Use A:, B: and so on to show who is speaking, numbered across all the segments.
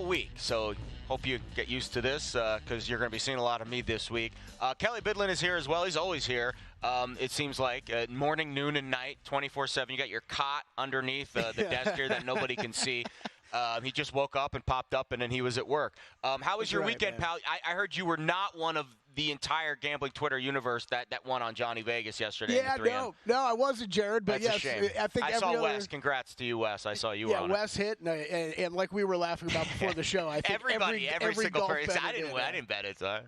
A: all week. So hope you get used to this because you're going to be seeing a lot of me this week. Kelly Bidlin is here as well. He's always here. It seems like morning, noon, and night, 24/7. You got your cot underneath the desk here that nobody can see. He just woke up and popped up, and then he was at work. How was your weekend, pal? I heard you were not one of the entire gambling Twitter universe that won on Johnny Vegas yesterday.
B: Yeah, no, I wasn't, Jared. But
A: That's
B: yes,
A: a shame.
B: I think
A: I saw Wes. Congrats to you, Wes. I saw you.
B: Yeah,
A: on
B: Wes hit, and like we were laughing about before the show, I think
A: every single person. I didn't bet it. So.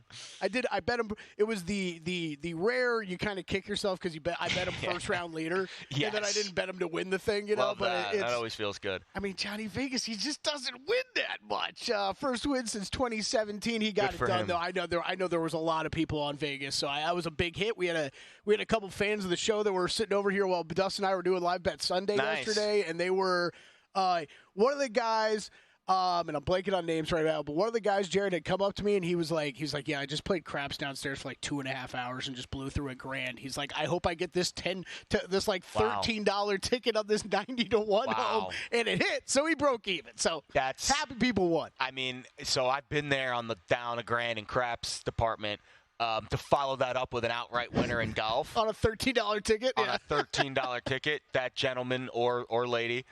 B: I did. I bet him. It was the rare. You kind of kick yourself because I bet him first round leader,
A: yes.
B: And then I didn't bet him to win the thing.
A: Love
B: but
A: that always feels good.
B: I mean, Johnny Vegas, he just doesn't win that much. First win since 2017. He got it done
A: him.
B: though. I know there was a lot of people on Vegas. So I was a big hit. We had a couple fans of the show that were sitting over here while Dustin and I were doing Live Bet Sunday yesterday, and they were one of the guys. And I'm blanking on names right now, but one of the guys, Jared, had come up to me and he was like, yeah, I just played craps downstairs for like 2.5 hours and just blew through $1,000. He's like, I hope I get this $13 ticket on this 90-1 home, and it hit, so he broke even. So that's happy people won.
A: I mean, so I've been there on the down $1,000 in craps department. To follow that up with an outright winner in golf.
B: On a $13 ticket?
A: On a $13 ticket, that gentleman or lady.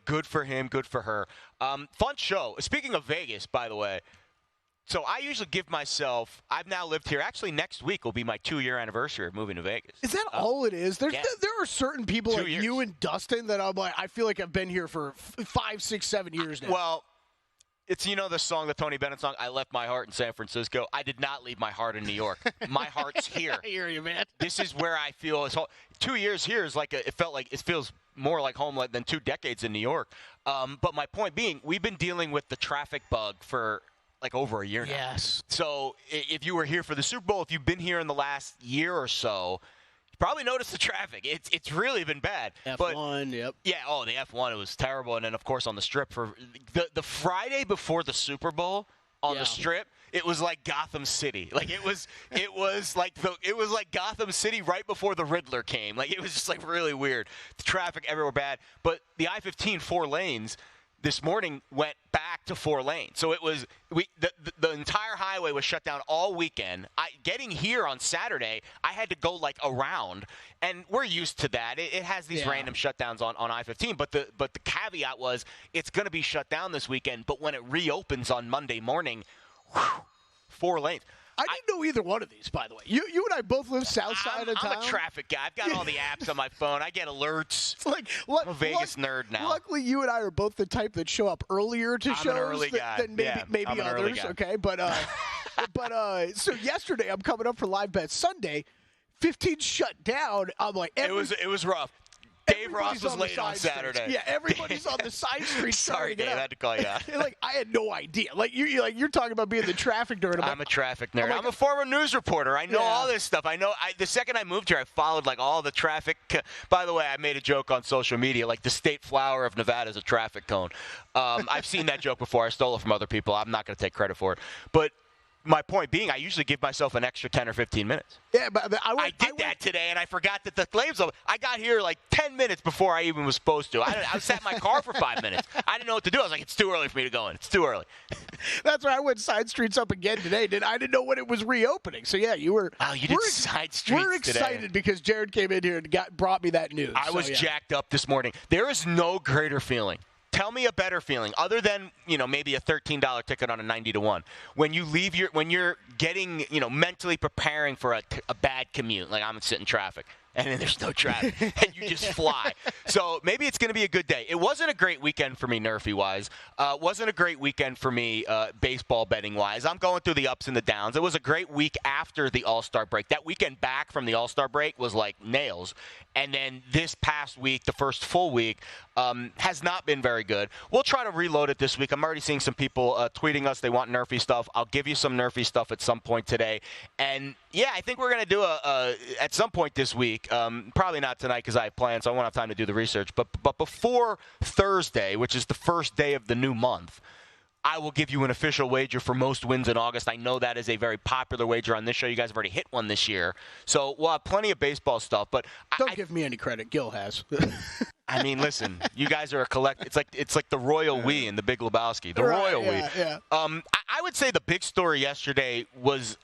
A: Good for him, good for her. Fun show. Speaking of Vegas, by the way, so I usually give myself – I've now lived here. Actually, next week will be my 2-year anniversary of moving to Vegas.
B: Is that all it is? There are certain people
A: 2
B: like
A: years.
B: You and Dustin that I'm like, I feel like I've been here for 5, 6, 7 years now.
A: Well – it's, the song, the Tony Bennett song, I left my heart in San Francisco. I did not leave my heart in New York. My heart's here.
B: I hear you, man.
A: This is where I feel 2 years here is like it feels more like home than 2 decades in New York. But my point being, we've been dealing with the traffic bug for like over a year now.
B: Yes.
A: So if you were here for the Super Bowl, if you've been here in the last year or so, probably noticed the traffic. It's really been bad.
B: F1, yep.
A: Yeah, the F1, it was terrible. And then, of course, on the Strip, for the Friday before the Super Bowl on the Strip, it was like Gotham City. Like it was like Gotham City right before the Riddler came. Like it was just like really weird. The traffic everywhere bad. But the I-15 4 lanes this morning went back to 4 lanes. So it was the entire highway was shut down all weekend. Getting here on Saturday, I had to go like around, and we're used to that. It has these random shutdowns on I-15, but the caveat was it's going to be shut down this weekend. But when it reopens on Monday morning, 4 lanes.
B: I didn't know either one of these, by the way. You and I both live south side of town.
A: I'm a traffic guy. I've got all the apps on my phone. I get alerts.
B: It's like,
A: I'm a Vegas nerd now.
B: Luckily, you and I are both the type that show up earlier to shows than maybe others. Okay, but so yesterday I'm coming up for Live Bet Sunday. 15 shut down. I'm like,
A: it was rough. Dave Ross was late on Saturday.
B: Yeah, everybody's on the side streets.
A: Sorry, Dave, I had to call you out.
B: Like I had no idea. You're talking about being the traffic nerd.
A: I'm a traffic nerd. I'm a former news reporter. I know all this stuff. I know. The second I moved here, I followed like all the traffic. By the way, I made a joke on social media, like the state flower of Nevada is a traffic cone. I've seen that joke before. I stole it from other people. I'm not going to take credit for it, but. My point being, I usually give myself an extra 10 or 15 minutes.
B: Yeah, but I
A: did that today, and I forgot that the claims open. I got here like 10 minutes before I even was supposed to. I sat in my car for 5 minutes. I didn't know what to do. I was like, it's too early for me to go in. It's too early.
B: That's why I went side streets up again today. I didn't know when it was reopening. So, yeah, you were.
A: Oh, you did side streets
B: We're excited
A: today.
B: Because Jared came in here and brought me that news.
A: I was jacked up this morning. There is no greater feeling. Tell me a better feeling other than, maybe a $13 ticket on a 90-1. When you leave when you're getting, mentally preparing for a bad commute, like I'm sitting in traffic. And then there's no traffic, and you just fly. So maybe it's going to be a good day. It wasn't a great weekend for me, Nerfy-wise. Wasn't a great weekend for me, baseball betting-wise. I'm going through the ups and the downs. It was a great week after the All-Star break. That weekend back from the All-Star break was like nails. And then this past week, the first full week, has not been very good. We'll try to reload it this week. I'm already seeing some people tweeting us they want Nerfy stuff. I'll give you some Nerfy stuff at some point today. And, yeah, I think we're going to do at some point this week. Probably not tonight because I have plans, so I won't have time to do the research. But before Thursday, which is the first day of the new month, I will give you an official wager for most wins in August. I know that is a very popular wager on this show. You guys have already hit one this year. So we'll have plenty of baseball stuff. But
B: Don't give me any credit. Gil has.
A: I mean, listen, you guys are a collect. It's like the royal we in the Big Lebowski. The royal we.
B: Yeah.
A: I would say the big story yesterday was.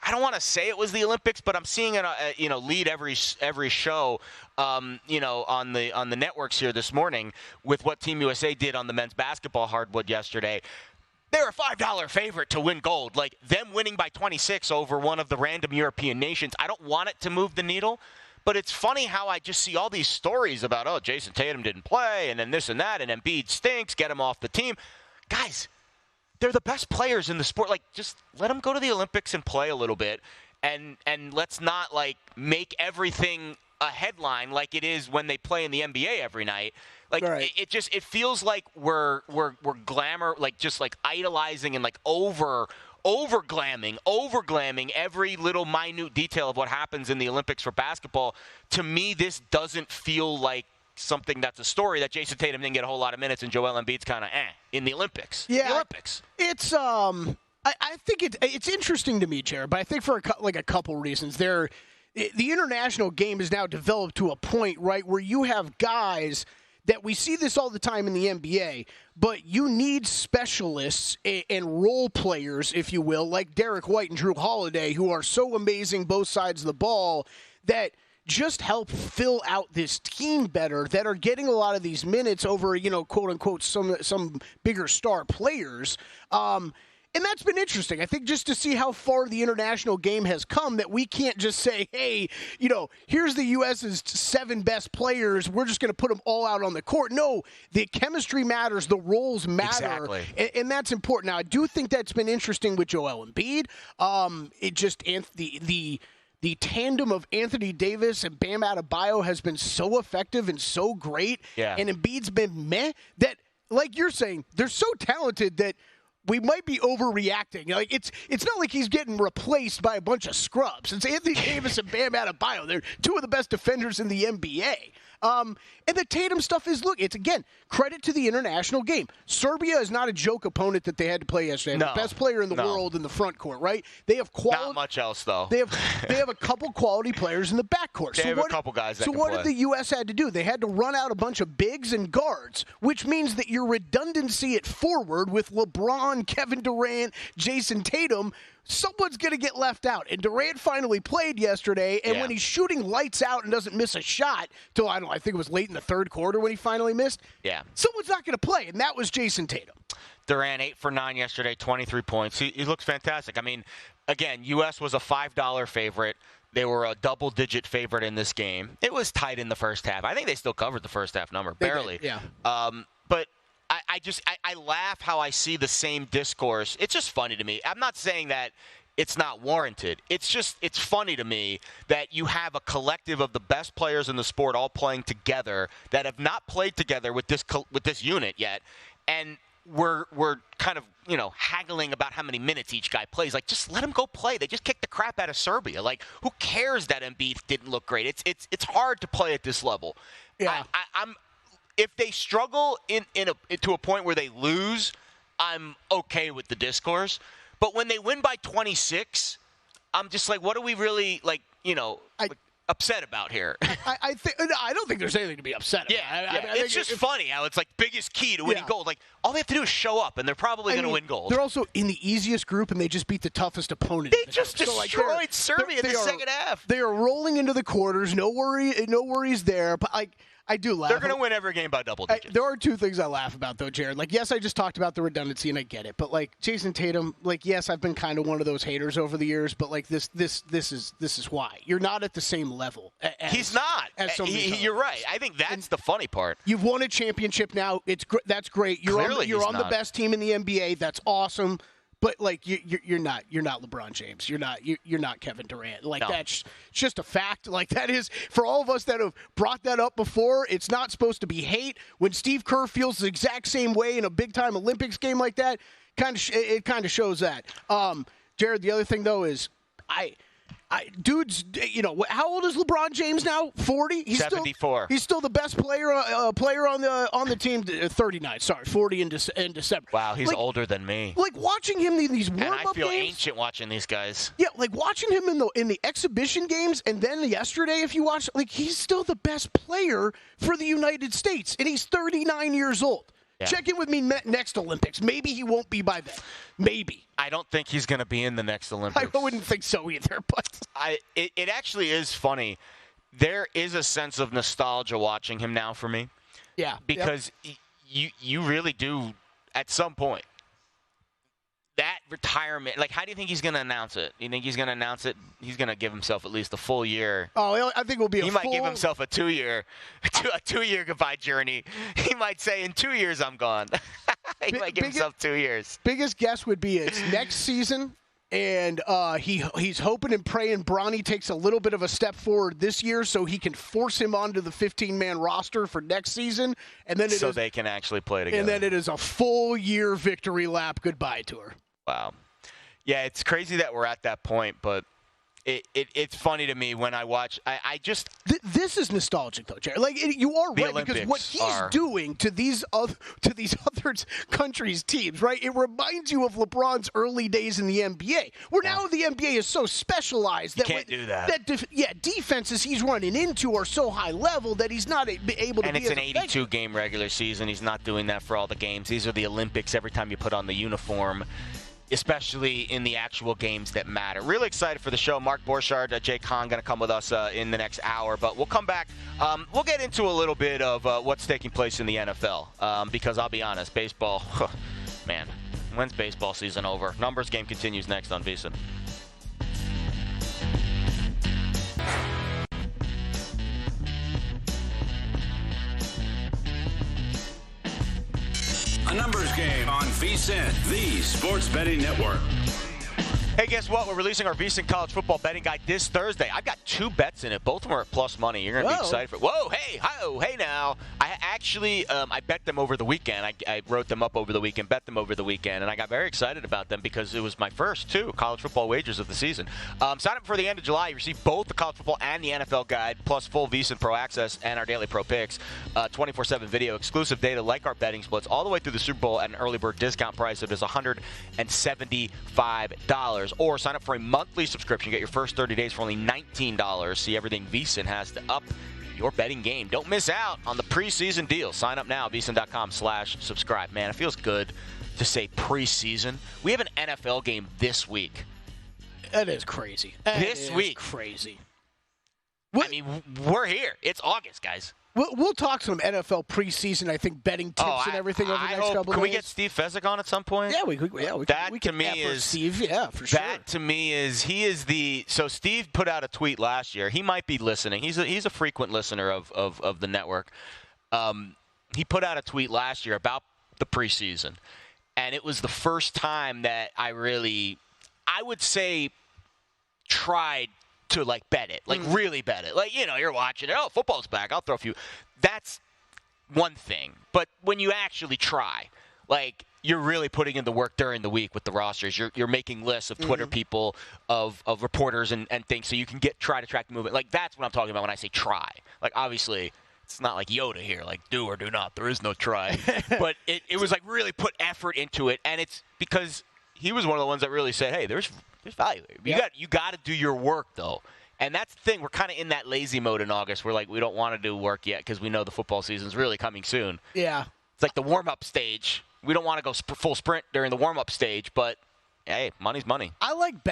A: I don't want to say it was the Olympics, but I'm seeing it, lead every show, on the networks here this morning with what Team USA did on the men's basketball hardwood yesterday. They're a $5 favorite to win gold. Like, them winning by 26 over one of the random European nations. I don't want it to move the needle, but it's funny how I just see all these stories about, Jason Tatum didn't play, and then this and that, and Embiid stinks, get him off the team. Guys, they're the best players in the sport. Like, just let them go to the Olympics and play a little bit, and let's not, make everything a headline like it is when they play in the NBA every night. Like, right. It feels like we're glamour, just idolizing and over-glamming every little minute detail of what happens in the Olympics for basketball. To me, this doesn't feel like something that's a story that Jason Tatum didn't get a whole lot of minutes and Joel Embiid's kind of in the Olympics.
B: Yeah,
A: the Olympics.
B: It's I think it's interesting to me, Jared, but I think for a couple reasons. The international game is now developed to a point, right, where you have guys that we see this all the time in the NBA, but you need specialists and role players, if you will, like Derek White and Drew Holiday, who are so amazing both sides of the ball that just help fill out this team better, that are getting a lot of these minutes over, quote unquote, some bigger star players. And that's been interesting. I think just to see how far the international game has come, that we can't just say, hey, here's the U.S.'s 7 best players. We're just going to put them all out on the court. No, the chemistry matters. The roles matter.
A: Exactly.
B: And that's important. Now, I do think that's been interesting with Joel Embiid. The tandem of Anthony Davis and Bam Adebayo has been so effective and so great.
A: Yeah.
B: And Embiid's been meh, that, like you're saying, they're so talented that we might be overreacting. Like, it's not like he's getting replaced by a bunch of scrubs. It's Anthony Davis and Bam Adebayo. They're 2 of the best defenders in the NBA. And the Tatum stuff is, look, it's, again, credit to the international game. Serbia is not a joke opponent that they had to play yesterday.
A: No,
B: the best player in the world in the front court, right? They have quality.
A: Not much else, though.
B: They have a couple quality players in the backcourt.
A: They have a couple guys that can
B: So what
A: play.
B: did the U.S. had to do? They had to run out a bunch of bigs and guards, which means that your redundancy at forward with LeBron, Kevin Durant, Jason Tatum, someone's going to get left out. And Durant finally played yesterday, and when he's shooting lights out and doesn't miss a shot till, I think it was late in the third quarter when he finally missed, someone's not going to play, and that was Jason Tatum.
A: Durant, 8 for 9 yesterday, 23 points. He looks fantastic. I mean, again, U.S. was a $5 favorite. They were a double-digit favorite in this game. It was tight in the first half. I think they still covered the first half number, barely.
B: Yeah.
A: But I laugh how I see the same discourse. It's just funny to me. I'm not saying that it's not warranted. It's funny to me that you have a collective of the best players in the sport all playing together that have not played together with this unit yet, and we're kind of haggling about how many minutes each guy plays. Like, just let him go play. They just kicked the crap out of Serbia. Like, who cares that Embiid didn't look great? It's hard to play at this level.
B: Yeah.
A: If they struggle to a point where they lose, I'm okay with the discourse. But when they win by 26, I'm just like, what are we really upset about here?
B: I don't think there's anything to be upset about.
A: Yeah, it's just funny how it's like biggest key to winning gold. Like, all they have to do is show up, and they're probably going to win gold.
B: They're also in the easiest group, and they just beat the toughest opponent.
A: They just destroyed Serbia in the second half.
B: They are rolling into the quarters. No worries there. But I do laugh.
A: They're going to win every game by double digits.
B: There are 2 things I laugh about, though, Jared. Like, yes, I just talked about the redundancy, and I get it. But, Jason Tatum, yes, I've been kind of one of those haters over the years. But, this is why. You're not at the same level.
A: He's not. You're right. I think that's the funny part.
B: You've won a championship now. That's great. You're on the best team in the NBA. That's awesome. But you're not LeBron James. You're not Kevin Durant. That's just a fact. That is, for all of us that have brought that up before, it's not supposed to be hate. When Steve Kerr feels the exact same way in a big time Olympics game like that, it kind of shows that. Jared, the other thing though is Dude's, how old is LeBron James now? 40? He's
A: 74.
B: He's still the best player on the team. 39. Sorry, 40 in December.
A: Wow, he's older than me.
B: Like watching him in these warm-up games.
A: And I feel ancient watching these guys.
B: Yeah, like watching him in the exhibition games, and then yesterday, if you watch, like he's still the best player for the United States, and he's 39 years old. Yeah. Check in with me next Olympics. Maybe he won't be by then. Maybe.
A: I don't think he's going to be in the next Olympics.
B: I wouldn't think so either. But
A: it actually is funny. There is a sense of nostalgia watching him now for me.
B: Yeah.
A: Because you really do, at some point, that retirement, like, how do you think he's going to announce it? You think he's going to announce it? He's going to give himself at least a full year.
B: Oh, I think it will be
A: He might give himself a 2-year goodbye journey. He might say, in 2 years, I'm gone. He might give himself 2 years.
B: Biggest guess would be it's next season, and he's hoping and praying Bronny takes a little bit of a step forward this year so he can force him onto the 15-man roster for next season. And then
A: they can actually play together.
B: And then it is a full year victory lap goodbye tour.
A: Wow. Yeah, it's crazy that we're at that point, but it's funny to me when I watch. I just
B: this is nostalgic though, Jared. Like you are right because what he's doing to these other countries' teams, right? It reminds you of LeBron's early days in the NBA, where now the NBA is so specialized that
A: you can't do that.
B: Defenses he's running into are so high level that he's not able to.
A: And it's an 82-game regular season. He's not doing that for all the games. These are the Olympics. Every time you put on the uniform, especially in the actual games that matter. Really excited for the show. Mark Borchard, Jay Kahn going to come with us in the next hour. But we'll come back. We'll get into a little bit of what's taking place in the NFL. Because I'll be honest, baseball, man, when's baseball season over? Numbers game continues next on VSiN.
C: A numbers game on VSiN, the sports betting network.
A: Hey, guess what? We're releasing our VSiN college football betting guide this Thursday. I've got 2 bets in it. Both of them are at plus money. You're going to be excited for it. Whoa, hey, hi-oh, hey now. I actually, I bet them over the weekend. I wrote them up over the weekend, bet them over the weekend, and I got very excited about them because it was my first 2 college football wagers of the season. Sign up for the end of July. You receive both the college football and the NFL guide, plus full VSiN Pro access and our daily pro picks, 24/7 video, exclusive data like our betting splits, all the way through the Super Bowl at an early bird discount price of just $175. Or sign up for a monthly subscription. Get your first 30 days for only $19. See everything VSiN has to up your betting game. Don't miss out on the preseason deal. Sign up now, VSiN.com/subscribe. Man, it feels good to say preseason. We have an NFL game this week.
B: That is crazy.
A: This week.
B: Crazy.
A: I mean, we're here. It's August, guys.
B: We'll talk some NFL preseason, I think, betting tips and everything over the next couple of days.
A: Can we get Steve Fezzik on at some point?
B: Yeah, we can effort Steve, for sure.
A: That to me is so Steve put out a tweet last year. He might be listening. He's a frequent listener of the network. He put out a tweet last year about the preseason, and it was the first time that I would say, tried to bet it, really bet it. You're watching it. Oh, football's back. I'll throw a few. That's one thing. But when you actually try, you're really putting in the work during the week with the rosters. You're making lists of Twitter people, of reporters and things, so you can try to track the movement. That's what I'm talking about when I say try. Obviously, it's not like Yoda here, do or do not. There is no try. But it was really put effort into it, and it's because he was one of the ones that really said, hey, there's value. You got to do your work, though. And that's the thing. We're kind of in that lazy mode in August. We're we don't want to do work yet because we know the football season's really coming soon.
B: Yeah.
A: It's like the warm-up stage. We don't want to go full sprint during the warm-up stage, but hey, money's money. I like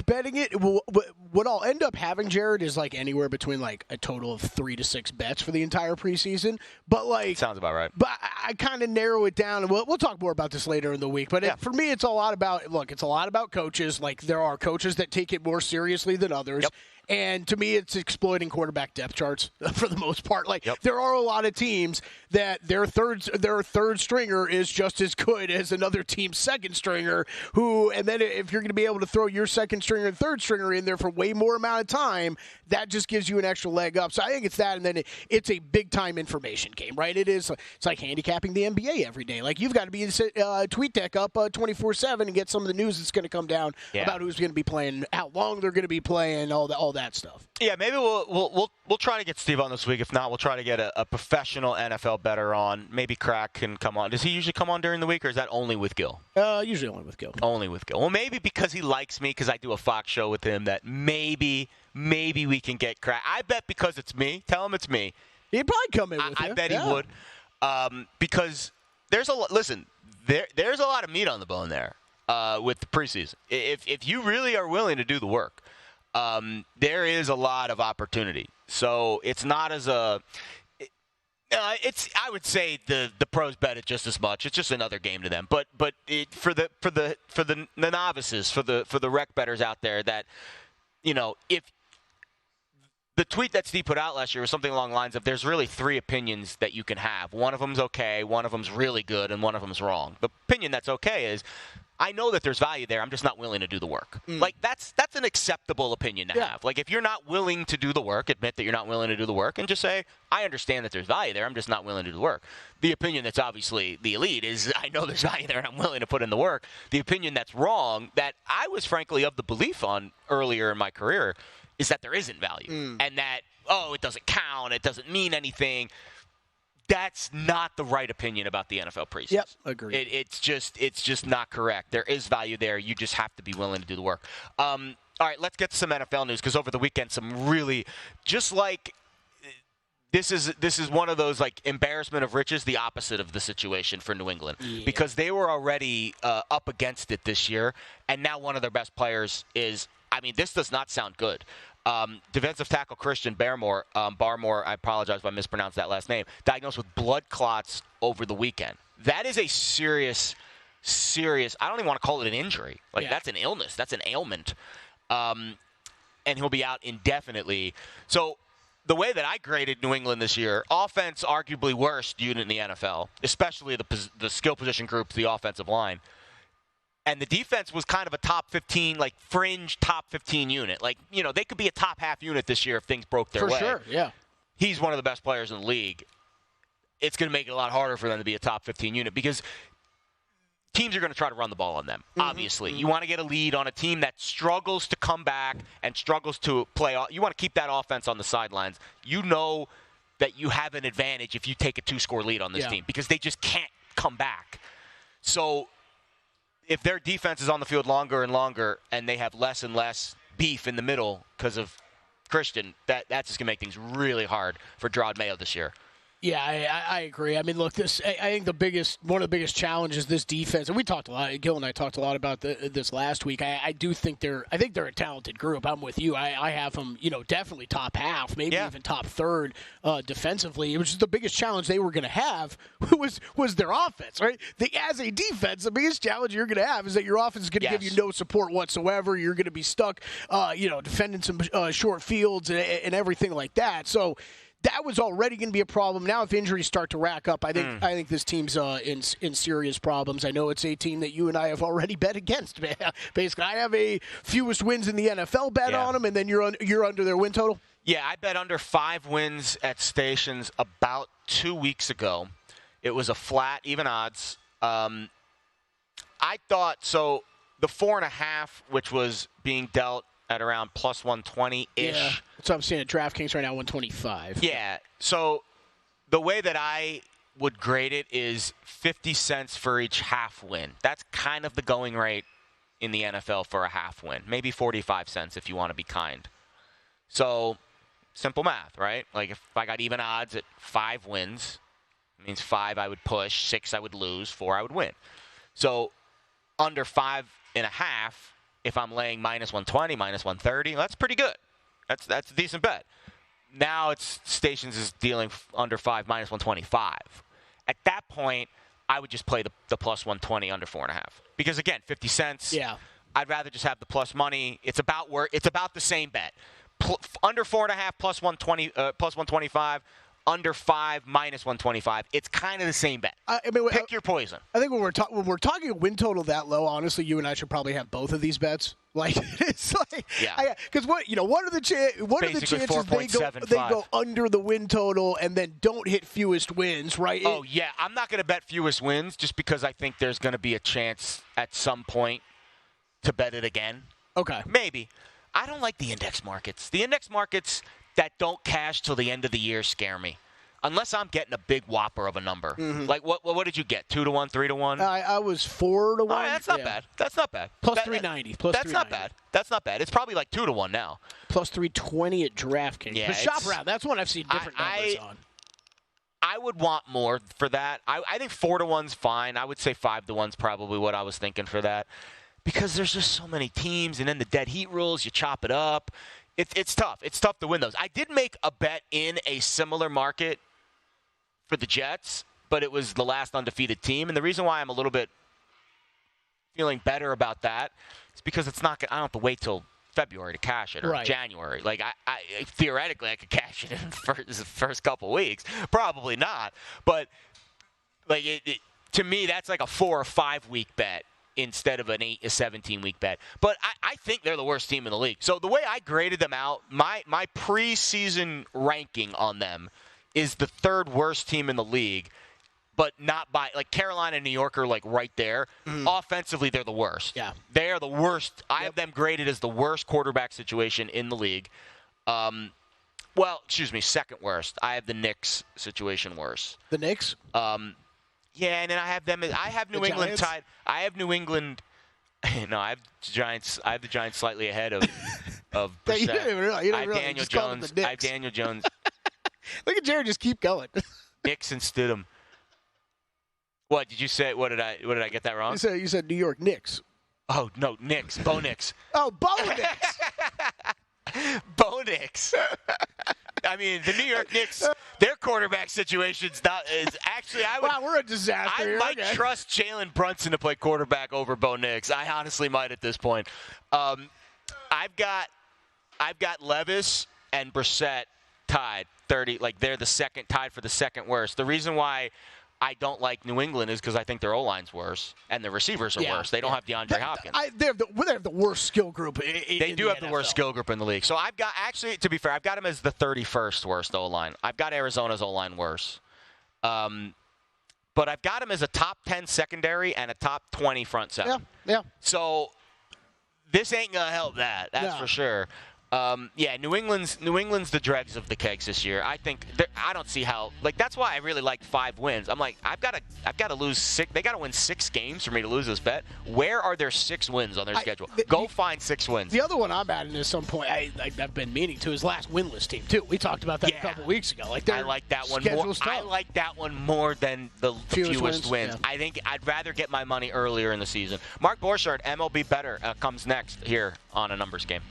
A: betting it. What I'll end up having, Jared, is anywhere between a total of 3 to 6 bets for the entire preseason. But sounds about right. But I kind of narrow it down, and we'll talk more about this later in the week. But for me, it's a lot about coaches. There are coaches that take it more seriously than others. Yep.
B: And to me, it's exploiting quarterback depth charts for the most part. Like, there are a lot of teams that their third stringer is just as good as another team's second stringer, and then if you're going to be able to throw your second stringer and third stringer in there for way more amount of time, that just gives you an extra leg up. So I think it's that, and then it's a big-time information game, right? It's like handicapping the NBA every day. Like, you've got to be TweetDeck up 24/7 and get some of the news that's going to come down about who's going to be playing, how long they're going to be playing, all that stuff.
A: Yeah, maybe we'll try to get Steve on this week. If not, we'll try to get a professional NFL bettor on. Maybe Crack can come on. Does he usually come on during the week, or is that only with Gil?
B: Usually only with Gil.
A: Only with Gil. Well, maybe because he likes me, because I do a Fox show with him, that maybe we can get Crack. I bet because it's me. Tell him it's me.
B: He'd probably come in with you.
A: I bet he would. Because there's a lot. Listen, there's a lot of meat on the bone there with the preseason. If you really are willing to do the work, there is a lot of opportunity. So it's not as I would say the pros bet it just as much. It's just another game to them. But for the novices, for the rec bettors out there, that if the tweet that Steve put out last year was something along the lines of, there's really three opinions that you can have. One of them's okay, one of them's really good, and one of them's wrong. The opinion that's okay is, I know that there's value there. I'm just not willing to do the work. Like, that's an acceptable opinion to have. Like, if you're not willing to do the work, admit that you're not willing to do the work, and just say, I understand that there's value there. I'm just not willing to do the work. The opinion that's obviously the elite is, I know there's value there, and I'm willing to put in the work. The opinion that's wrong, that I was frankly of the belief on earlier in my career, is that there isn't value. And that, it doesn't count, it doesn't mean anything. That's not the right opinion about the NFL preseason.
B: Yep, agreed.
A: It's just not correct. There is value there. You just have to be willing to do the work. All right, let's get to some NFL news, because over the weekend, some really, just like, this is one of those, like, embarrassment of riches, the opposite of the situation for New England, because they were already up against it this year, and now one of their best players is, this does not sound good. Defensive tackle Christian Barmore, I apologize if I mispronounced that last name, diagnosed with blood clots over the weekend. That is a serious, I don't even want to call it an injury. That's an illness. That's an ailment. And he'll be out indefinitely. So the way that I graded New England this year, offense arguably worst unit in the NFL, especially the skill position group, the offensive line. And the defense was kind of a top 15, like fringe top 15 unit. Like, they could be a top half unit this year if things broke their way.
B: For sure, yeah.
A: He's one of the best players in the league. It's going to make it a lot harder for them to be a top 15 unit, because teams are going to try to run the ball on them, obviously. You want to get a lead on a team that struggles to come back and struggles to play. You want to keep that offense on the sidelines. You know that you have an advantage if you take a 2-score lead on this team, because they just can't come back. So if their defense is on the field longer and longer, and they have less and less beef in the middle because of Christian, that's just going to make things really hard for Gerard Mayo this year.
B: Yeah, I agree. Look, I think one of the biggest challenges this defense, and we talked a lot. Gil and I talked a lot about this last week. I think they're a talented group. I'm with you. I have them, definitely top half, maybe even top third defensively. Which is the biggest challenge they were going to have was their offense, right? As a defense, the biggest challenge you're going to have is that your offense is going to give you no support whatsoever. You're going to be stuck, defending some short fields and everything like that. So that was already going to be a problem. Now, if injuries start to rack up, I think this team's in serious problems. I know it's a team that you and I have already bet against. Basically, I have a fewest wins in the NFL bet on them, and then you're under their win total.
A: Yeah, I bet under 5 wins at Stations about 2 weeks ago. It was a flat, even odds. I thought so. The 4.5, which was being dealt at around plus 120-ish.
B: Yeah, that's what I'm seeing at DraftKings right now, 125.
A: Yeah, so the way that I would grade it is 50 cents for each half win. That's kind of the going rate in the NFL for a half win. Maybe 45 cents if you want to be kind. So, simple math, right? Like, if I got even odds at 5 wins, it means 5 I would push, 6 I would lose, 4 I would win. So, under 5.5, if I'm laying minus 120, minus 130, that's pretty good. That's a decent bet. Now it's Stations is dealing under 5, minus 125. At that point, I would just play the plus 120 under 4.5. Because again, 50 cents.
B: Yeah.
A: I'd rather just have the plus money. It's about the same bet. under 4.5 plus 120 plus 125. Under 5 minus 125. It's kind of the same bet. Pick your poison.
B: I think when we're talking a win total that low, honestly, you and I should probably have both of these bets. Like it's like, because what are the chances they go under the win total and then don't hit fewest wins, right?
A: Oh yeah, I'm not going to bet fewest wins just because I think there's going to be a chance at some point to bet it again.
B: Okay,
A: maybe. I don't like the index markets. The index markets that don't cash till the end of the year scare me. Unless I'm getting a big whopper of a number. Mm-hmm. Like, what did you get? 2 to 1, 3 to 1?
B: I was 4 to 1.
A: Right, that's not bad. That's not bad.
B: Plus 390.
A: That's not bad. That's not bad. It's probably like 2 to 1 now.
B: Plus 320 at DraftKings.
A: Yeah,
B: but shop around. That's one I've seen different numbers on.
A: I would want more for that. I think 4 to 1's fine. I would say 5 to 1's probably what I was thinking for that. Because there's just so many teams, and then the dead heat rules, you chop it up. It's tough. It's tough to win those. I did make a bet in a similar market for the Jets, but it was the last undefeated team. And the reason why I'm a little bit feeling better about that is because it's not. I don't have to wait till February to cash it or January. Like I theoretically I could cash it in the first couple weeks. Probably not. But like to me, that's like a 4 or 5 week bet instead of an 8 or 17-week bet. But I think they're the worst team in the league. So the way I graded them out, my preseason ranking on them is the 3rd worst team in the league, but not by – like Carolina and New York are like right there. Offensively, they're the worst.
B: Yeah.
A: They are the worst. I have them graded as the worst quarterback situation in the league. Second worst. I have the Knicks situation worse.
B: The Knicks?
A: Yeah, and then I have them. I have New England tied. I have New England. No, I have Giants. I have the Giants slightly ahead of Brissett.
B: You didn't even realize.
A: I have Daniel Jones. I have Daniel Jones.
B: Look at Jared. Just keep going.
A: Knicks and Stidham. What did you say? What did I get that wrong?
B: You said New York Knicks.
A: Oh no, Knicks. Bo Nix.
B: Oh, Bo Nix.
A: Bo Nix. I mean, the New York Knicks, their quarterback situation's not is actually.
B: We're a disaster.
A: I might trust Jalen Brunson to play quarterback over Bo Nix. I honestly might at this point. I've got Levis and Brissett tied 30. Like they're the second tied for the second worst. The reason why I don't like New England is because I think their O-line's worse and the receivers are worse. They don't have DeAndre Hopkins.
B: They have the worst skill group.
A: They do have the worst skill group in the league. So I've got actually, to be fair, I've got them as the 31st worst O-line. I've got Arizona's O-line worse. But I've got them as a top 10 secondary and a top 20 front seven.
B: Yeah.
A: So this ain't gonna help that. That's for sure. New England's the dregs of the kegs this year. I think I don't see how. Like that's why I really like 5 wins. I'm like I've got to lose 6. They got to win 6 games for me to lose this bet. Where are their 6 wins on their schedule? Go find 6 wins.
B: The other one I'm adding at some point I've been meaning to is last winless team too. We talked about that a couple weeks ago. Like
A: I like that one more. I like that one more than the fewest wins. Yeah. I think I'd rather get my money earlier in the season. Mark Borchard, MLB Better, comes next here on A Numbers Game.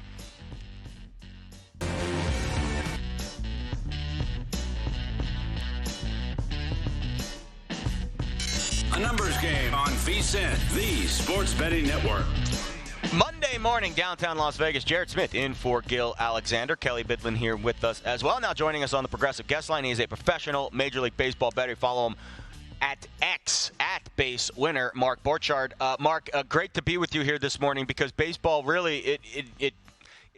C: A Numbers Game on VSiN, the Sports Betting Network.
A: Monday morning, downtown Las Vegas. Jared Smith in for Gil Alexander. Kelly Bidlin here with us as well. Now joining us on the Progressive Guest Line. He is a professional Major League Baseball bettor. Follow him at X, at base winner, Mark Borchard. Mark, great to be with you here this morning because baseball really,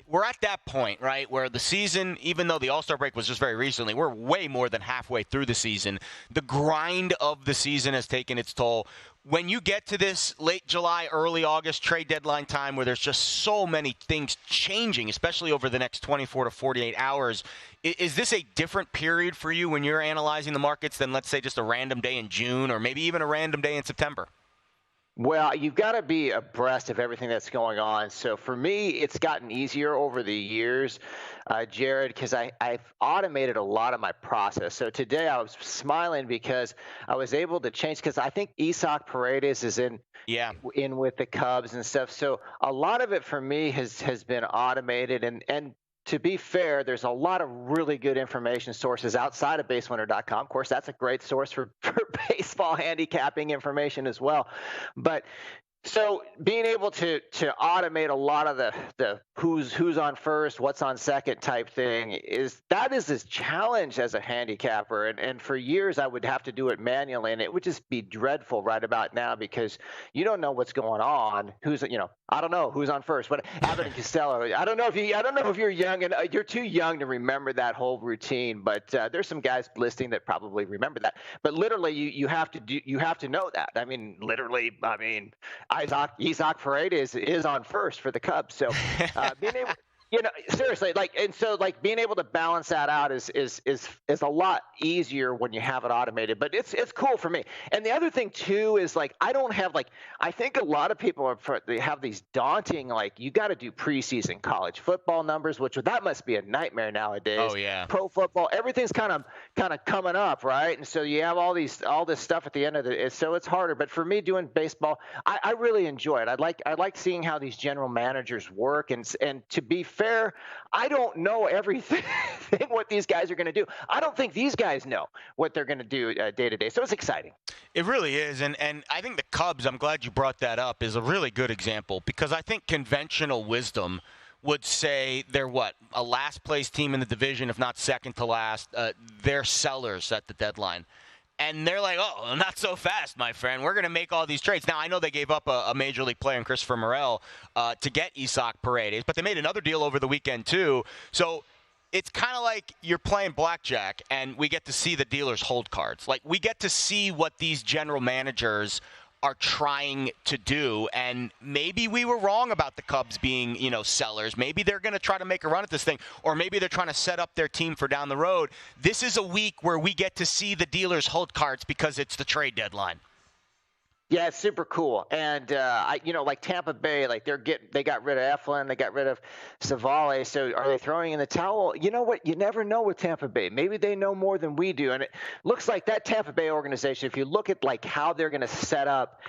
A: we're at that point, right, where the season, even though the All-Star break was just very recently, we're way more than halfway through the season. The grind of the season has taken its toll. When you get to this late July, early August trade deadline time where there's just so many things changing, especially over the next 24 to 48 hours, is this a different period for you when you're analyzing the markets than, let's say, just a random day in June or maybe even a random day in September?
D: Well, you've got to be abreast of everything that's going on. So for me, it's gotten easier over the years, Jared, because I've automated a lot of my process. So today I was smiling because I was able to change because I think Isaac Paredes is in with the Cubs and stuff. So a lot of it for me has been automated. And to be fair, there's a lot of really good information sources outside of basewinner.com. Of course, that's a great source for baseball handicapping information as well. But So being able to automate a lot of the who's on first, what's on second type thing is this challenge as a handicapper. And for years I would have to do it manually, and it would just be dreadful right about now because you don't know what's going on. I don't know who's on first. But Abbott and Costello, I don't know if you're young and you're too young to remember that whole routine. But there's some guys listening that probably remember that. But literally, you have to know that. I mean, literally, Isaac Paredes is on first for the Cubs. So being able, seriously, being able to balance that out is a lot easier when you have it automated. But it's cool for me. And the other thing too is I don't have I think a lot of people they have these daunting you got to do preseason college football numbers, which that must be a nightmare nowadays.
A: Oh yeah.
D: Pro football, everything's kind of coming up, right? And so you have all this stuff at the end of it. So it's harder. But for me, doing baseball, I really enjoy it. I like seeing how these general managers work, and to be fair, I don't know everything what these guys are going to do. I don't think these guys know what they're going to do day to day. So it's exciting.
A: It really is. And I think the Cubs, I'm glad you brought that up, is a really good example because I think conventional wisdom would say they're a last place team in the division, if not second to last. They're sellers at the deadline. And they're like, oh, not so fast, my friend. We're going to make all these trades. Now, I know they gave up a major league player in Christopher Morel to get Isaac Paredes, but they made another deal over the weekend, too. So it's kind of like you're playing blackjack, and we get to see the dealers hold cards. We get to see what these general managers are trying to do, and maybe we were wrong about the Cubs being, sellers. Maybe they're going to try to make a run at this thing, or maybe they're trying to set up their team for down the road. This is a week where we get to see the dealers hold cards because it's the trade deadline.
D: Yeah, it's super cool. And Tampa Bay, they got rid of Eflin, they got rid of Savale. So are they throwing in the towel? You know what? You never know with Tampa Bay. Maybe they know more than we do. And it looks like that Tampa Bay organization, if you look at how they're going to set up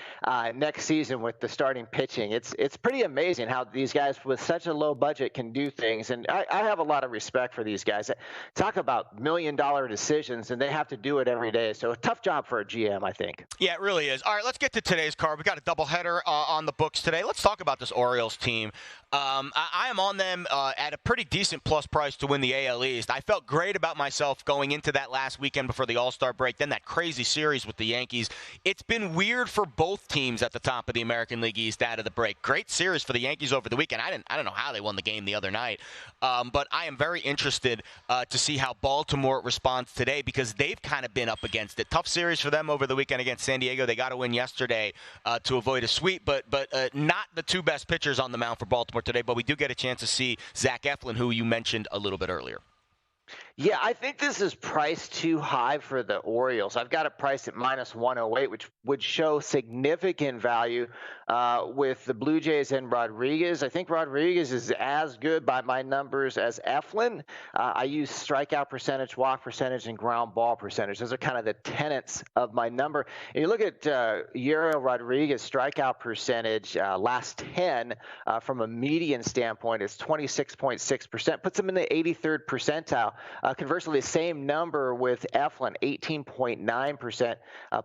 D: next season with the starting pitching, it's pretty amazing how these guys with such a low budget can do things. And I have a lot of respect for these guys. Talk about $1 million decisions, and they have to do it every day. So a tough job for a GM, I think.
A: Yeah, it really is. All right, let's get to today's card. We got a doubleheader on the books today. Let's talk about this Orioles team. I am on them at a pretty decent plus price to win the AL East. I felt great about myself going into that last weekend before the All-Star break, then that crazy series with the Yankees. It's been weird for both teams at the top of the American League East out of the break. Great series for the Yankees over the weekend. I don't know how they won the game the other night, but I am very interested to see how Baltimore responds today because they've kind of been up against it. Tough series for them over the weekend against San Diego. They got to win yesterday to avoid a sweep, but not the two best pitchers on the mound for Baltimore today, but we do get a chance to see Zach Eflin, who you mentioned a little bit earlier.
D: Yeah, I think this is priced too high for the Orioles. I've got it priced at minus 108, which would show significant value with the Blue Jays and Rodriguez. I think Rodriguez is as good by my numbers as Eflin. I use strikeout percentage, walk percentage, and ground ball percentage. Those are kind of the tenets of my number. And you look at Yuriel Rodriguez strikeout percentage last 10 from a median standpoint, it's 26.6%, puts him in the 83rd percentile. Conversely, the same number with Eflin, 18.9%,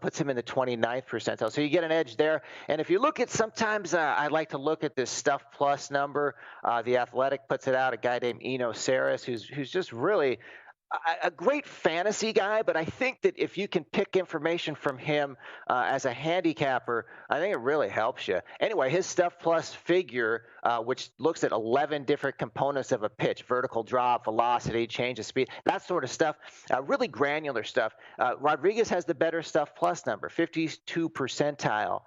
D: puts him in the 29th percentile. So you get an edge there. And if you look at sometimes I like to look at this Stuff Plus number. The Athletic puts it out, a guy named Eno Saris, who's just really a great fantasy guy, but I think that if you can pick information from him as a handicapper, I think it really helps you. Anyway, his Stuff Plus figure, which looks at 11 different components of a pitch, vertical drop, velocity, change of speed, that sort of stuff, really granular stuff. Rodriguez has the better Stuff Plus number, 52 percentile.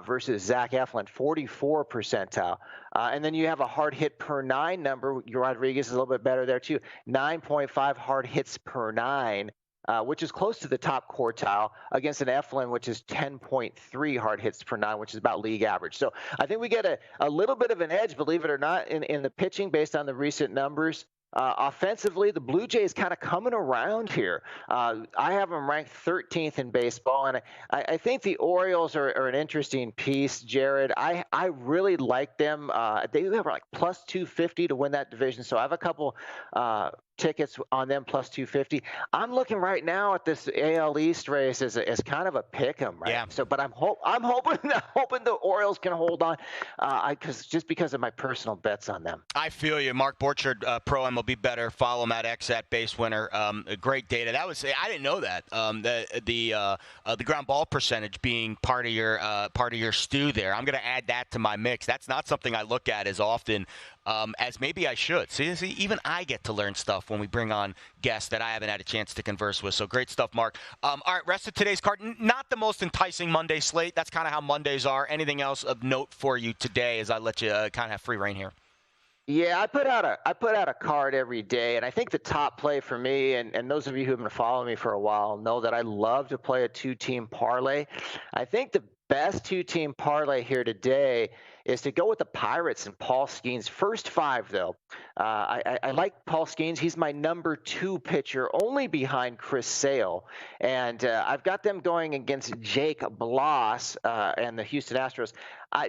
D: Versus Zach Eflin, 44 percentile. And then you have a hard hit per nine number. Rodriguez is a little bit better there too. 9.5 hard hits per nine, which is close to the top quartile against an Eflin, which is 10.3 hard hits per nine, which is about league average. So I think we get a little bit of an edge, believe it or not, in the pitching based on the recent numbers. Offensively, the Blue Jays kind of coming around here. I have them ranked 13th in baseball, and I think the Orioles are an interesting piece, Jared. I really like them. They have plus 250 to win that division, so I have a couple tickets on them plus 250. I'm looking right now at this AL East race as kind of a pick 'em, right?
A: Yeah.
D: So, but I'm hoping the Orioles can hold on, because of my personal bets on them.
A: I feel you, Mark Borchard, pro MLB better. Follow him at X at base winner. Great data. I didn't know that. The ground ball percentage being part of your stew there. I'm going to add that to my mix. That's not something I look at as often as maybe I should. See, even I get to learn stuff when we bring on guests that I haven't had a chance to converse with. So great stuff, Mark. All right, rest of today's card. Not the most enticing Monday slate. That's kind of how Mondays are. Anything else of note for you today as I let you kind of have free reign here?
D: Yeah, I put out a card every day, and I think the top play for me, and those of you who have been following me for a while know that I love to play a 2-team parlay. I think the best 2-team parlay here today is to go with the Pirates and Paul Skeens. First 5, though. I like Paul Skeens. He's my number 2 pitcher, only behind Chris Sale. And I've got them going against Jake Bloss and the Houston Astros.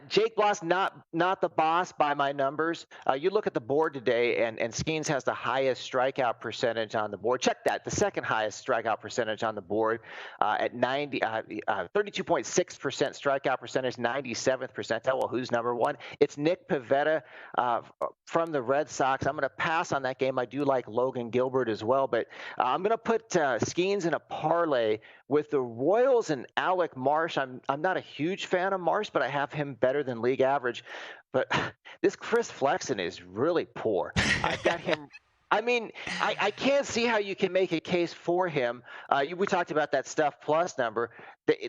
D: Jake Bloss, not the boss by my numbers. You look at the board today, and Skeens has the highest strikeout percentage on the board. Check that, the second highest strikeout percentage on the board at 32.6% strikeout percentage, 97th percentile. Well, who's number 1? It's Nick Pivetta from the Red Sox. I'm going to pass on that game. I do like Logan Gilbert as well, but I'm going to put Skeens in a parlay with the Royals and Alec Marsh. I'm not a huge fan of Marsh, but I have him better than league average. But this Chris Flexen is really poor. I've got him. I mean, I can't see how you can make a case for him. We talked about that Stuff Plus number.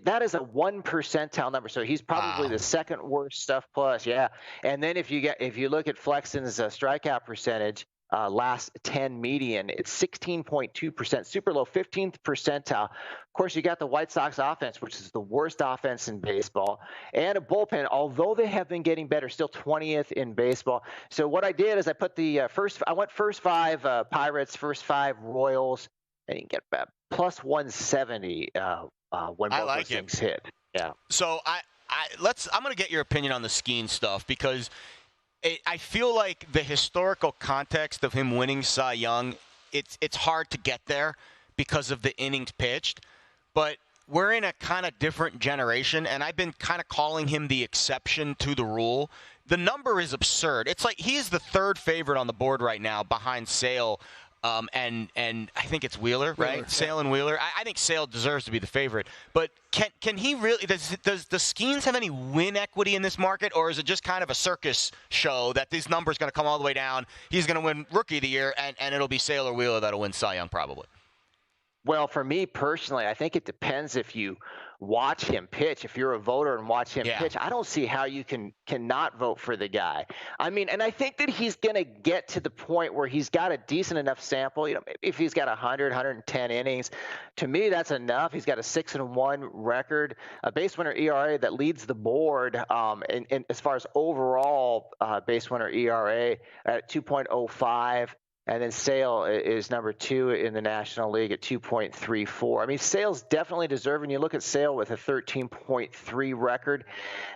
D: That is a 1 percentile number, so he's probably the second worst Stuff Plus. Yeah, and then if you look at Flexen's strikeout percentage, last 10 median, it's 16.2%, super low, 15th percentile. Of course, you got the White Sox offense, which is the worst offense in baseball, and a bullpen, although they have been getting better, still 20th in baseball. So what I did is I put I went first 5 Pirates, first 5 Royals, and you can get plus 170 when both those things hit. Yeah. So
A: I'm going to get your opinion on the Skeens stuff, because I feel like the historical context of him winning Cy Young, it's hard to get there because of the innings pitched. But we're in a kind of different generation, and I've been kind of calling him the exception to the rule. The number is absurd. It's like he is the 3rd favorite on the board right now behind Sale. And I think it's Wheeler, right?
B: Yeah.
A: Sale and Wheeler. I think Sale deserves to be the favorite. But can he really? Does the Skeens have any win equity in this market, or is it just kind of a circus show that this number is going to come all the way down? He's going to win Rookie of the Year, and it'll be Sale or Wheeler that'll win Cy Young probably.
D: Well, for me personally, I think it depends if you watch him pitch. If you're a voter and watch him pitch, I don't see how you cannot vote for the guy. I mean, and I think that he's going to get to the point where he's got a decent enough sample. You know, maybe if he's got 100, 110 innings, to me that's enough. He's got a 6-1 record, a base winner ERA that leads the board, and as far as overall base winner ERA at 2.05. And then Sale is number 2 in the National League at 2.34. I mean, Sale's definitely deserving. You look at Sale with a 13.3 record.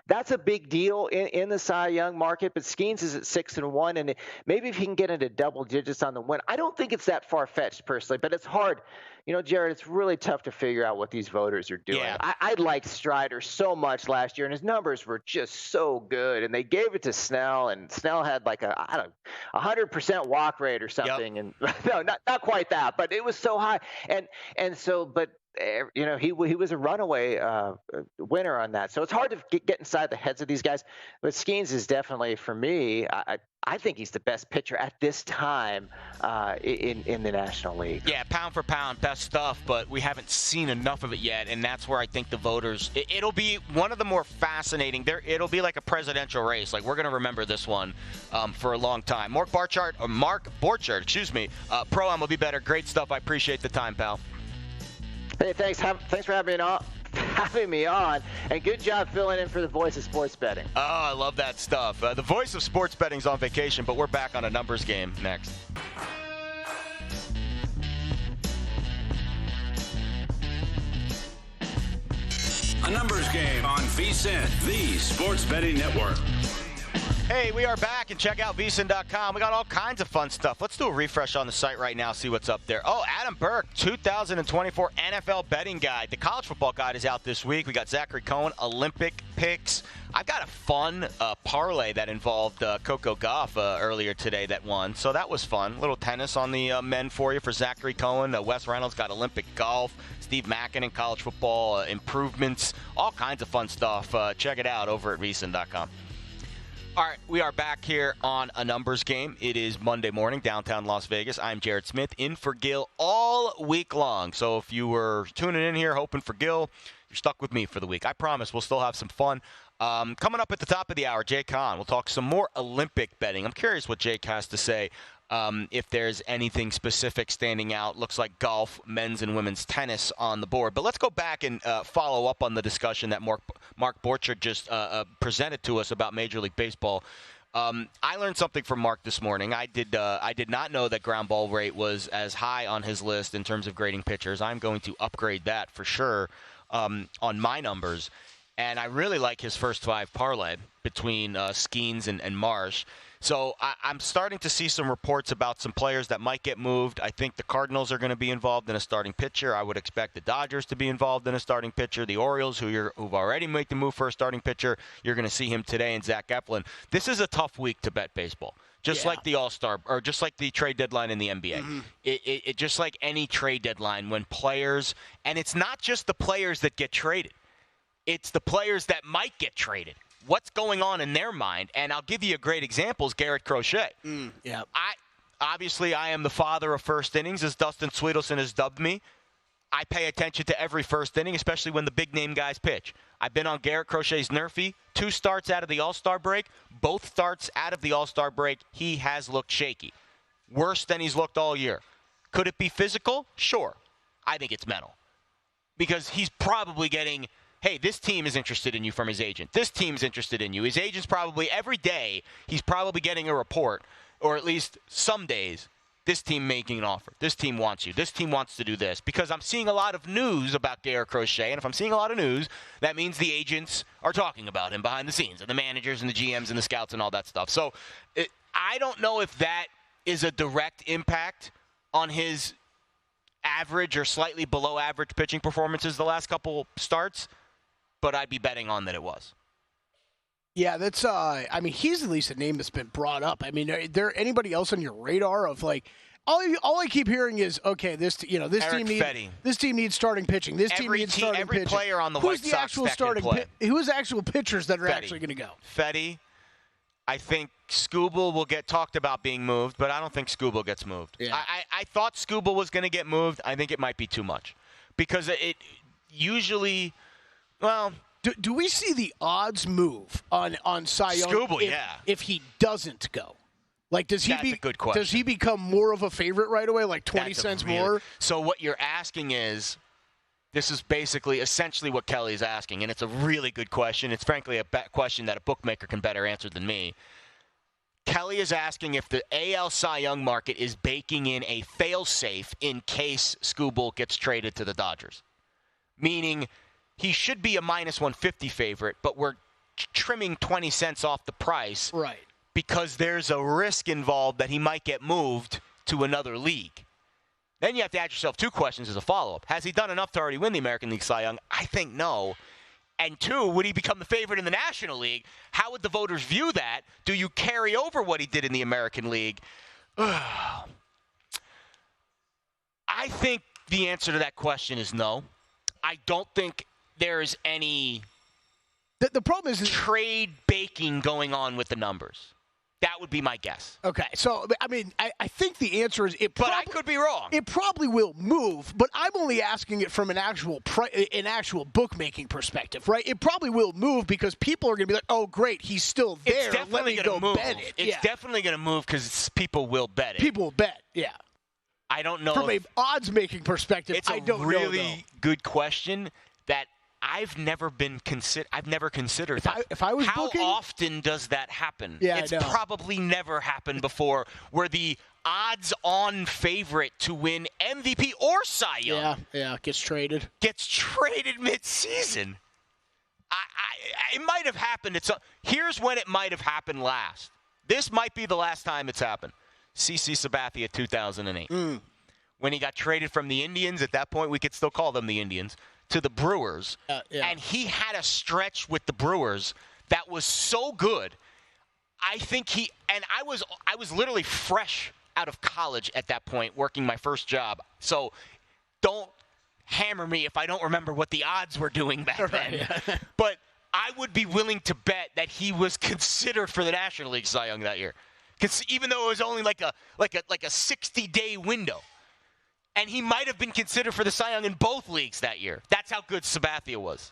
D: That's a big deal in the Cy Young market, but Skeens is at 6-1, and maybe if he can get into double digits on the win. I don't think it's that far-fetched personally, but it's hard. You know, Jared, it's really tough to figure out what these voters are doing.
A: Yeah.
D: I liked Strider so much last year, and his numbers were just so good. And they gave it to Snell, and Snell had like a 100% walk rate or something. Yep. And no, not quite that, but it was so high. And so, but you know, he was a runaway winner on that. So it's hard to get inside the heads of these guys. But Skeens is definitely, for me, I think he's the best pitcher at this time in the National League.
A: Yeah, pound for pound, best stuff, but we haven't seen enough of it yet, and that's where I think the voters, it'll be one of the more fascinating. It'll be like a presidential race. Like, we're going to remember this one for a long time. Mark Borchard, pro MLB better. Great stuff. I appreciate the time, pal.
D: Hey, thanks for having me on, and good job filling in for the voice of sports betting.
A: Oh, I love that stuff. The voice of sports betting's on vacation, but we're back on a numbers game next.
C: A numbers game on VSiN, the sports betting network.
A: Hey, we are back, and check out VSiN.com. We got all kinds of fun stuff. Let's do a refresh on the site right now, see what's up there. Oh, Adam Burke, 2024 NFL Betting Guide. The College Football Guide is out this week. We got Zachary Cohen, Olympic picks. I've got a fun parlay that involved Coco Gauff earlier today that won, so that was fun. A little tennis on the men for you for Zachary Cohen. Wes Reynolds got Olympic golf. Steve Mackin in college football improvements. All kinds of fun stuff. Check it out over at VSiN.com. All right, we are back here on A Numbers Game. It is Monday morning, downtown Las Vegas. I'm Jared Smith, in for Gil all week long. So if you were tuning in here hoping for Gil, you're stuck with me for the week. I promise we'll still have some fun. Coming up at the top of the hour, Jake Hahn. We'll talk some more Olympic betting. I'm curious what Jake has to say. If there's anything specific standing out. Looks like golf, men's and women's tennis on the board. But let's go back and follow up on the discussion that Mark Borchard just presented to us about Major League Baseball. I learned something from Mark this morning. I did not know that ground ball rate was as high on his list in terms of grading pitchers. I'm going to upgrade that for sure on my numbers. And I really like his first five parlay between Skeens and Marsh. So I'm starting to see some reports about some players that might get moved. I think the Cardinals are going to be involved in a starting pitcher. I would expect the Dodgers to be involved in a starting pitcher. The Orioles, who've already made the move for a starting pitcher, you're going to see him today, and Zach Eflin. This is a tough week to bet baseball. Just like the All-Star, or just like the trade deadline in the NBA. Mm-hmm. It just like any trade deadline when players, and it's not just the players that get traded. It's the players that might get traded. What's going on in their mind? And I'll give you a great example is Garrett Crochet. I am the father of first innings, as Dustin Sweetelson has dubbed me. I pay attention to every first inning, especially when the big-name guys pitch. I've been on Garrett Crochet's Nerfy. 2 starts out of the All-Star break. Both starts out of the All-Star break, he has looked shaky. Worse than he's looked all year. Could it be physical? Sure. I think it's mental. Because he's probably getting, hey, this team is interested in you from his agent. This team's interested in you. His agent's probably, every day, he's probably getting a report, or at least some days, this team making an offer. This team wants you. This team wants to do this. Because I'm seeing a lot of news about Garrett Crochet, and if I'm seeing a lot of news, that means the agents are talking about him behind the scenes, and the managers and the GMs and the scouts and all that stuff. So I don't know if that is a direct impact on his average or slightly below average pitching performances the last couple starts, but I'd be betting on that it was.
B: Yeah, that's, he's at least a name that's been brought up. I mean, are there anybody else on your radar of, like, all I keep hearing is, okay, this team needs starting pitching. This team needs starting pitching.
A: Every player on the White Sox that can play.
B: Who's the actual pitchers that are actually going to go?
A: Fetty. I think Skubal will get talked about being moved, but I don't think Skubal gets moved. Yeah. I thought Skubal was going to get moved. I think it might be too much. Because it usually, well,
B: Do we see the odds move on Cy Young
A: Skubal,
B: if he doesn't go? Like, does
A: a good question.
B: Does he become more of a favorite right away, like 20 cents more?
A: So what you're asking is, this is essentially what Kelly is asking, and it's a really good question. It's frankly a question that a bookmaker can better answer than me. Kelly is asking if the AL Cy Young market is baking in a fail-safe in case Skubal gets traded to the Dodgers. Meaning, he should be a minus 150 favorite, but we're trimming 20 cents off the price.
B: Right.
A: Because there's a risk involved that he might get moved to another league. Then you have to ask yourself 2 questions as a follow-up. Has he done enough to already win the American League Cy Young? I think no. And 2, would he become the favorite in the National League? How would the voters view that? Do you carry over what he did in the American League? I think the answer to that question is no. I don't think there's any
B: the problem is
A: trade baking going on with the numbers. That would be my guess.
B: Okay, so, I think the answer is
A: but I could be wrong.
B: It probably will move, but I'm only asking it from an actual bookmaking perspective, right? It probably will move because people are going to be like, oh, great, he's still there.
A: It's definitely
B: going to
A: move.
B: Bet it.
A: It's definitely going to move because people will bet it.
B: People will bet, yeah.
A: I don't know.
B: From an odds-making perspective,
A: I don't know. It's a really good question that I've never considered that.
B: If I was
A: How
B: booking,
A: often does that happen?
B: Yeah,
A: it's probably never happened before where the odds-on favorite to win MVP or Cy Young
B: gets traded.
A: Gets traded mid-season. it might have happened. Here's when it might have happened last. This might be the last time it's happened. CC Sabathia, 2008. When he got traded from the Indians, at that point we could still call them the Indians, to the Brewers. And he had a stretch with the Brewers that was so good. I think I was literally fresh out of college at that point, working my first job. So don't hammer me if I don't remember what the odds were doing back then. But I would be willing to bet that he was considered for the National League Cy Young that year. Because even though it was only like a 60-day window. And he might have been considered for the Cy Young in both leagues that year. That's how good Sabathia was.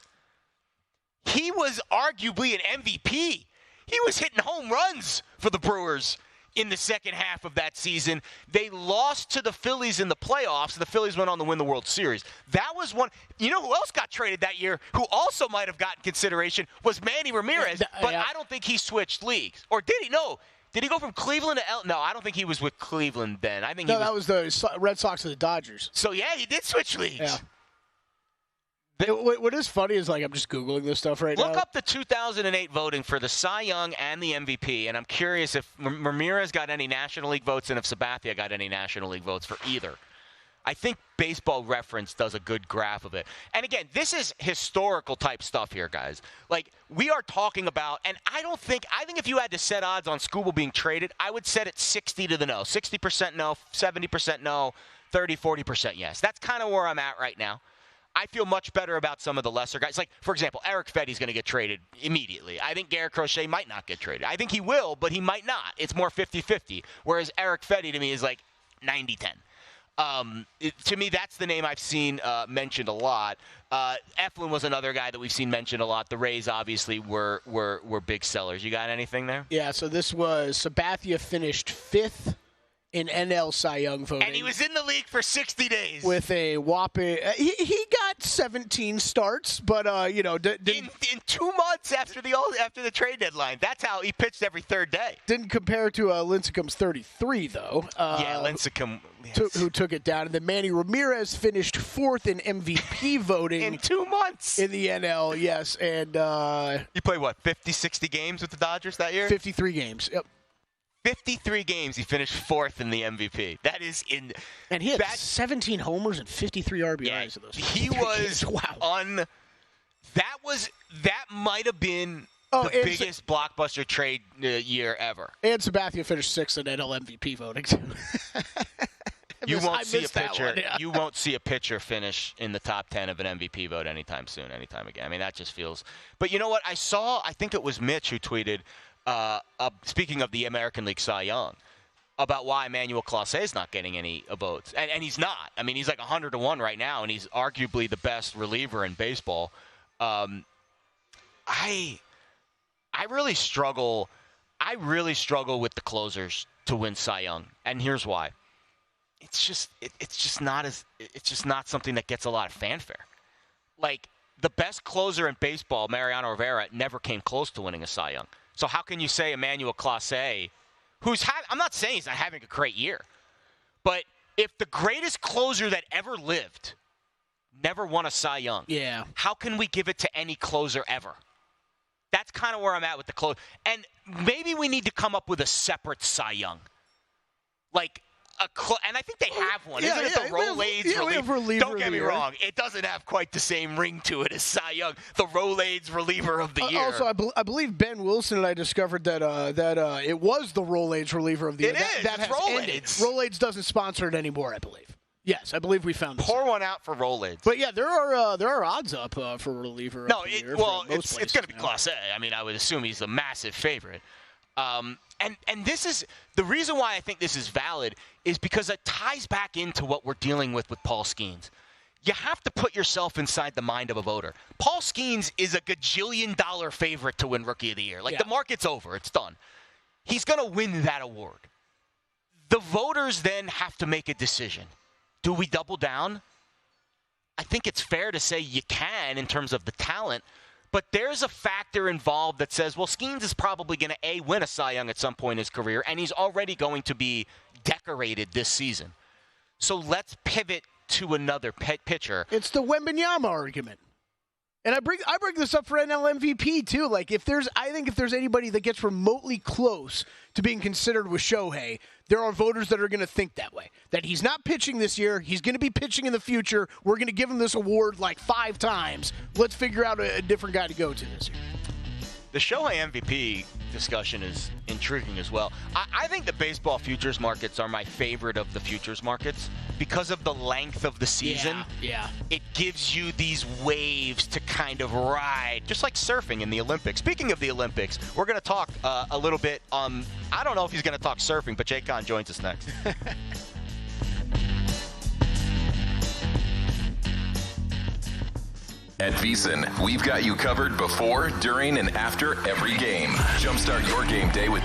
A: He was arguably an MVP. He was hitting home runs for the Brewers in the second half of that season. They lost to the Phillies in the playoffs, and the Phillies went on to win the World Series. That was one. You know who else got traded that year who also might have gotten consideration was Manny Ramirez, but I don't think he switched leagues. Or did he? No. Did he go from Cleveland to No, I don't think he was with Cleveland then. I think
B: that was the Red Sox and the Dodgers.
A: So, yeah, he did switch leagues.
B: Yeah. What is funny is, I'm just Googling this stuff right now.
A: Look up the 2008 voting for the Cy Young and the MVP, and I'm curious if Ramirez got any National League votes and if Sabathia got any National League votes for either. I think Baseball Reference does a good graph of it. And again, this is historical type stuff here, guys. We are talking about, and I think if you had to set odds on Skubal being traded, I would set it 60 to the no. 60% no, 70% no, 30, 40% yes. That's kind of where I'm at right now. I feel much better about some of the lesser guys. For example, Eric Fetty's going to get traded immediately. I think Garrett Crochet might not get traded. I think he will, but he might not. It's more 50-50, whereas Eric Fetty to me is 90-10. To me, that's the name I've seen mentioned a lot. Eflin was another guy that we've seen mentioned a lot. The Rays obviously were big sellers. You got anything there?
B: Yeah, so this was Sabathia finished 5th in NL Cy Young voting.
A: And he was in the league for 60 days.
B: With a whopping he got 17 starts, but in
A: 2 months after the trade deadline. That's how he pitched every third day.
B: Didn't compare to Lincecum's 33 though.
A: Lincecum
B: who took it down. And then Manny Ramirez finished 4th in MVP voting
A: in 2 months
B: in the NL. Yes, and
A: he played 50, 60 games with the Dodgers that year?
B: 53 games. Yep.
A: 53 games, he finished 4th in the MVP. That is in.
B: And he had 17 homers and 53 RBIs in those.
A: He was
B: wow.
A: That might have been the biggest blockbuster trade year ever.
B: And Sabathia finished 6th in NL MVP voting too.
A: You won't see a pitcher finish in the top 10 of an MVP vote anytime soon, anytime again. I mean, that just feels. But you know what? I think it was Mitch who tweeted. Speaking of the American League Cy Young, about why Emmanuel Clase is not getting any votes. And he's not. I mean, he's 100 to 1 right now, and he's arguably the best reliever in baseball. I really struggle with the closers to win Cy Young. And here's why. It's just not something that gets a lot of fanfare. The best closer in baseball, Mariano Rivera, never came close to winning a Cy Young. So how can you say Emmanuel Clase, I'm not saying he's not having a great year, but if the greatest closer that ever lived never won a Cy Young, how can we give it to any closer ever? That's kind of where I'm at with the close. And maybe we need to come up with a separate Cy Young. And I think they have one. Isn't it the Rolaids reliever? Don't get me wrong. It doesn't have quite the same ring to it as Cy Young, the Rolaids reliever of the year.
B: Also, I believe Ben Wilson and I discovered that it was the Rolaids reliever of the year.
A: That's Rolaids.
B: Rolaids doesn't sponsor it anymore, I believe. Yes, I believe we found this.
A: Pour one out for Rolaids.
B: But yeah, there are odds up for reliever.
A: No, it's going to be Clase. I mean, I would assume he's a massive favorite. And this is the reason why I think this is valid is because it ties back into what we're dealing with Paul Skeens. You have to put yourself inside the mind of a voter. Paul Skeens is a gajillion-dollar favorite to win Rookie of the Year. The market's over. It's done. He's going to win that award. The voters then have to make a decision. Do we double down? I think it's fair to say you can in terms of the talent. But there's a factor involved that says, well, Skeens is probably going to, win a Cy Young at some point in his career, and he's already going to be decorated this season. So let's pivot to another pitcher.
B: It's the Wembanyama argument. And I bring this up for NL MVP too. Like I think if there's anybody that gets remotely close to being considered with Shohei, there are voters that are going to think that way. That he's not pitching this year, he's going to be pitching in the future. We're going to give him this award like 5 times. Let's figure out a different guy to go to this year.
A: The Shohei MVP discussion is intriguing as well. I think the baseball futures markets are my favorite of the futures markets because of the length of the season.
B: Yeah.
A: It gives you these waves to kind of ride, just like surfing in the Olympics. Speaking of the Olympics, we're going to talk a little bit on, I don't know if he's going to talk surfing, but Jay Kahn joins us next.
E: At VSiN, we've got you covered before, during, and after every game. Jumpstart your game day with